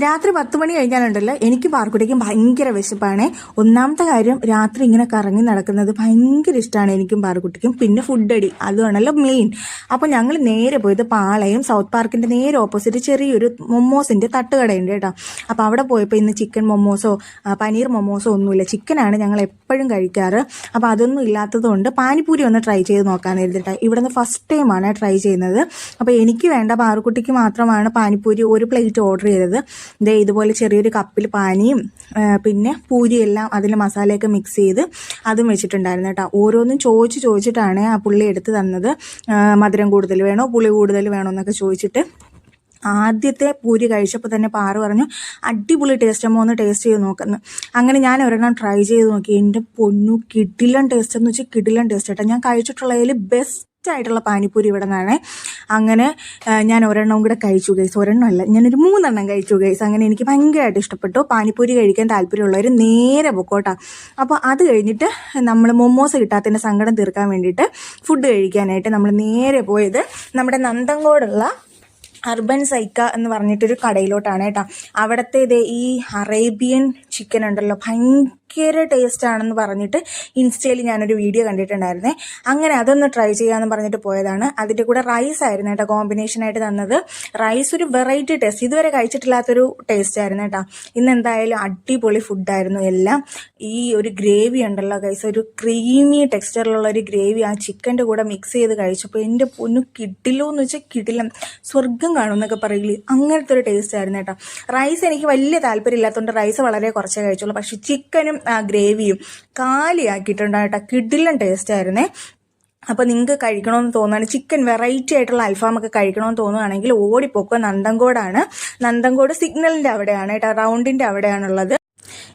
രാത്രി 10 മണി കഴിഞ്ഞാലുണ്ടല്ലോ എനിക്ക് പാർക്കുട്ടിക്കും ഭയങ്കര വിശപ്പാണ്. ഒന്നാമത്തെ കാര്യം രാത്രി ഇങ്ങനെ കറങ്ങി നടക്കുന്നത് ഭയങ്കര ഇഷ്ടമാണ് എനിക്കും പാർക്കുട്ടിക്കും. പിന്നെ ഫുഡ് അടി അതുമാണല്ലോ മെയിൻ. അപ്പോൾ ഞങ്ങൾ നേരെ പോയത് പാളയം സൗത്ത് പാർക്കിന്റെ നേരെ ഓപ്പോസിറ്റ് ചെറിയൊരു മൊമോസിന്റെ തട്ടുകടയുണ്ട് കേട്ടോ. അപ്പോൾ അവിടെ പോയപ്പോൾ ഇന്ന് ചിക്കൻ മൊമോസോ പനീർ മൊമോസോ ഒന്നുമില്ല, ചിക്കനാണ് ഞങ്ങൾ എപ്പോഴും കഴിക്കാറ്. അപ്പോൾ അതൊന്നും ഇല്ലാത്തതുകൊണ്ട് പാനിപ്പൂരി ഒന്ന് ട്രൈ ചെയ്ത് നോക്കാമെന്ന് കരുതിയിട്ട് ഇവിടെ നിന്ന് ഫസ്റ്റ് ടൈമാണ് ട്രൈ ചെയ്യുന്നത്. അപ്പോൾ എനിക്ക് വേണ്ട പാർക്കുട്ടിക്ക് മാത്രമാണ് പാനിപ്പൂരി ഒരു പ്ലേറ്റ് ഓർഡർ ചെയ്തത്. ഇതുപോലെ ചെറിയൊരു കപ്പിൽ പാനിയും പിന്നെ പൂരിയെല്ലാം അതിൽ മസാലയൊക്കെ മിക്സ് ചെയ്ത് അതും വെച്ചിട്ടുണ്ടായിരുന്നു കേട്ടോ. ഓരോന്നും ചോദിച്ചിട്ടാണ് ആ പുള്ളി എടുത്ത് തന്നത്. മധുരം കൂടുതൽ വേണോ പുളി കൂടുതൽ വേണോ എന്നൊക്കെ ചോദിച്ചിട്ട് ആദ്യത്തെ പൂരി കഴിച്ചപ്പോൾ തന്നെ പാറു പറഞ്ഞു അടിപൊളി ടേസ്റ്റ് അമ്മ ഒന്ന് ടേസ്റ്റ് ചെയ്ത് നോക്കുന്നു. അങ്ങനെ ഞാൻ ഒരെണ്ണം ട്രൈ ചെയ്ത് നോക്കി. എൻ്റെ പൊന്നു കിടിലൻ ടേസ്റ്റ് എന്ന് വെച്ചാൽ കിടിലൻ ടേസ്റ്റ് കേട്ടോ. ഞാൻ കഴിച്ചിട്ടുള്ളതിൽ ബെസ്റ്റ് ആയിട്ടുള്ള പാനിപ്പൂരി ഇവിടെ നിന്നാണ്. അങ്ങനെ ഞാൻ ഒരെണ്ണവും കൂടെ കഴിച്ചു ഗൈസ്. ഒരെണ്ണമല്ല, ഞാനൊരു 3 എണ്ണം കഴിച്ചു ഗൈസ്. അങ്ങനെ എനിക്ക് ഭയങ്കരമായിട്ട് ഇഷ്ടപ്പെട്ടു. പാനിപ്പൂരി കഴിക്കാൻ താല്പര്യമുള്ളവർ നേരെ പൊക്കോട്ടാ. അപ്പോൾ അത് കഴിഞ്ഞിട്ട് നമ്മൾ മൊമോസ് കിട്ടാത്തതിൻ്റെ സങ്കടം തീർക്കാൻ വേണ്ടിയിട്ട് ഫുഡ് കഴിക്കാനായിട്ട് നമ്മൾ നേരെ പോയത് നമ്മുടെ നന്തങ്കോടുള്ള അർബൻ സൈക്ക എന്ന് പറഞ്ഞിട്ടൊരു കടയിലോട്ടാണ് കേട്ടോ. അവിടുത്തെ ഈ അറേബ്യൻ ചിക്കൻ ഉണ്ടല്ലോ ഭയങ്കര ടേസ്റ്റ് ആണെന്ന് പറഞ്ഞിട്ട് ഇൻസ്റ്റയിൽ ഞാനൊരു വീഡിയോ കണ്ടിട്ടുണ്ടായിരുന്നേ. അങ്ങനെ അതൊന്ന് ട്രൈ ചെയ്യാമെന്ന് പറഞ്ഞിട്ട് പോയതാണ്. അതിൻ്റെ കൂടെ റൈസ് ആയിരുന്നു കേട്ടോ കോമ്പിനേഷനായിട്ട് തന്നത്. റൈസ് ഒരു വെറൈറ്റി ടേസ്റ്റ്, ഇതുവരെ കഴിച്ചിട്ടില്ലാത്തൊരു ടേസ്റ്റ് ആയിരുന്നു കേട്ടോ. ഇന്ന് എന്തായാലും അടിപൊളി ഫുഡായിരുന്നു എല്ലാം. ഈ ഒരു ഗ്രേവി ഉണ്ടല്ലോ ഗൈസ്, ഒരു ക്രീമി ടെക്സ്ചറിലുള്ള ഒരു ഗ്രേവി ആ ചിക്കൻ്റെ കൂടെ മിക്സ് ചെയ്ത് കഴിച്ചപ്പോൾ എൻ്റെ പൊന്നു കിട്ടില്ലോ എന്ന് വെച്ചാൽ കിടിലം, സ്വർഗം കാണും എന്നൊക്കെ പറയില്ലേ, അങ്ങനത്തെ ഒരു ടേസ്റ്റ് ആയിരുന്നു കേട്ടോ. റൈസ് എനിക്ക് വലിയ താല്പര്യമില്ലാത്തതുകൊണ്ട് റൈസ് വളരെ കുറച്ചേ കഴിച്ചുള്ളൂ. പക്ഷെ ചിക്കനും ആ ഗ്രേവിയും കാലിയാക്കിയിട്ടുണ്ട് കേട്ടോ. കിടിലൻ ടേസ്റ്റ് ആയിരുന്നേ. അപ്പോൾ നിങ്ങൾക്ക് കഴിക്കണമെന്ന് തോന്നുകയാണ്, ചിക്കൻ വെറൈറ്റി ആയിട്ടുള്ള അൽഫാമൊക്കെ കഴിക്കണമെന്ന് തോന്നുകയാണെങ്കിൽ ഓടിപ്പോക്കുക. നന്തങ്കോടാണ്. നന്തങ്കോട് സിഗ്നലിൻ്റെ അവിടെയാണ് കേട്ടോ, റൗണ്ടിൻ്റെ അവിടെയാണുള്ളത്.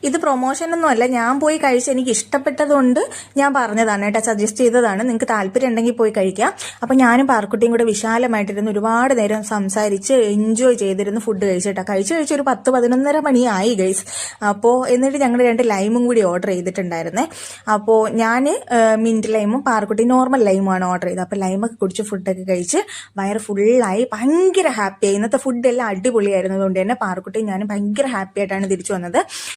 ഇത് പ്രൊമോഷനൊന്നും അല്ല, ഞാൻ പോയി കഴിച്ച് എനിക്ക് ഇഷ്ടപ്പെട്ടതുകൊണ്ട് ഞാൻ പറഞ്ഞതാണ് കേട്ടോ, സജസ്റ്റ് ചെയ്തതാണ്. നിങ്ങൾക്ക് താല്പര്യം ഉണ്ടെങ്കിൽ പോയി കഴിക്കാം. അപ്പോൾ ഞാനും പാർക്കുട്ടിയും കൂടെ വിശാലമായിട്ടിരുന്ന് ഒരുപാട് നേരം സംസാരിച്ച് എൻജോയ് ചെയ്തിരുന്ന് ഫുഡ് കഴിച്ചിട്ടാണ്. കഴിച്ച് ഒരു 10-11:30 മണിയായി ഗൈസ്. അപ്പോൾ എന്നിട്ട് ഞങ്ങൾ 2 ലൈമും കൂടി ഓർഡർ ചെയ്തിട്ടുണ്ടായിരുന്നേ. അപ്പോൾ ഞാൻ മിൻറ്റ് ലൈമും പാർക്കുട്ടി നോർമൽ ലൈമുമാണ് ഓർഡർ ചെയ്തത്. അപ്പോൾ ലൈമൊക്കെ കുടിച്ച് ഫുഡൊക്കെ കഴിച്ച് വയറ് ഫുള്ളായി ഭയങ്കര ഹാപ്പിയായി. ഇന്നത്തെ ഫുഡെല്ലാം അടിപൊളിയായിരുന്നതുകൊണ്ട് തന്നെ പാർക്കുട്ടിയും ഞാനും ഭയങ്കര ഹാപ്പി ആയിട്ടാണ് തിരിച്ചു വന്നത്.